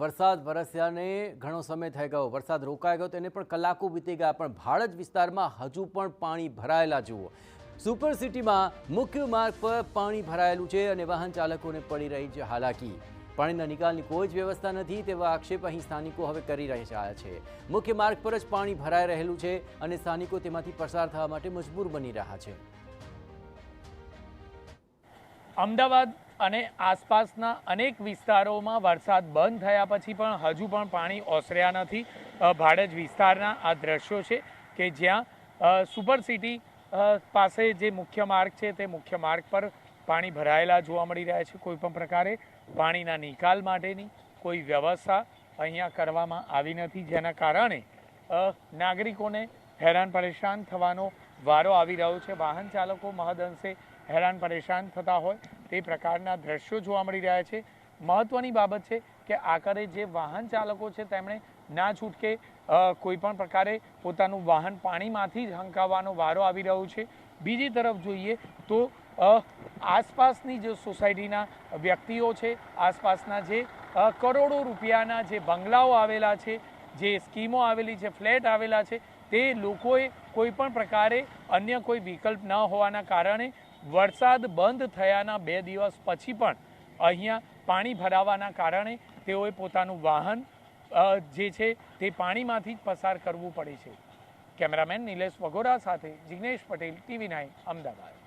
વરસાદ વરસ્યાને ઘણો સમય થઈ ગયો, વરસાદ રોકાઈ ગયો તેને પણ કલાકો વીતી ગયા, પણ ભાડજ વિસ્તારમાં હજુ પણ પાણી ભરાયેલા જુઓ। સુપર સિટીમાં મુખ્ય માર્ગ પર પાણી ભરાયેલું છે અને વાહન ચાલકોને પડી રહી છે હાલાકી। પાણીના નિકાલની કોઈ જ વ્યવસ્થા નથી તેવા આક્ષેપ અહીં સ્થાનિકો હવે કરી રહ્યા છે। મુખ્ય માર્ગ પર જ પાણી ભરાઈ રહેલું છે અને સ્થાનિકો તેમાંથી પસાર થવા માટે મજબૂર બની રહ્યા છે। અમદાવાદ અને આસપાસના અનેક વિસ્તારોમાં વરસાદ બંધ થયા પછી પણ હજુ પણ પાણી ઓસર્યા નથી। ભાડજ વિસ્તારના આ દ્રશ્યો છે કે જ્યાં સુપર સિટી પાસે જે મુખ્ય માર્ગ છે તે મુખ્ય માર્ગ પર પાણી ભરાયેલા જોવા મળી રહ્યા છે। કોઈ પણ પ્રકારે પાણીના નિકાલ માટેની કોઈ વ્યવસ્થા અહીંયા કરવામાં આવી નથી, જેના કારણે નાગરિકોને હેરાન પરેશાન થવાનો વારો આવી રહ્યો છે। વાહન ચાલકો મહદઅંશે હેરાન પરેશાન થતા હોય તે પ્રકારના દ્રશ્યો જોવા મળી રહ્યા છે। મહત્વની બાબત છે કે આખરે જે વાહન ચાલકો છે તેમણે ના છૂટકે કોઈ પણ પ્રકારે પોતાનું વાહન પાણીમાંથી જ હંકાવવાનો વારો આવી રહ્યો છે। બીજી તરફ જોઈએ તો આસપાસની જે સોસાયટીના વ્યક્તિઓ છે, આસપાસના જે કરોડો રૂપિયાના જે બંગલાઓ આવેલા છે, જે સ્કીમો આવેલી છે, ફ્લેટ આવેલા છે, તે લોકોએ કોઈ પણ પ્રકારે અન્ય કોઈ વિકલ્પ ન હોવાના કારણે વરસાદ બંધ થયાના 2 દિવસ પછી પણ અહીંયા પાણી ભરાવાના કારણે તેઓએ પોતાનું વાહન જે છે તે પાણીમાંથી જ પસાર કરવું પડે છે। કેમેરામેન નિલેશ વગોરા સાથે જિગ્નેશ પટેલ, TV9 અમદાવાદ।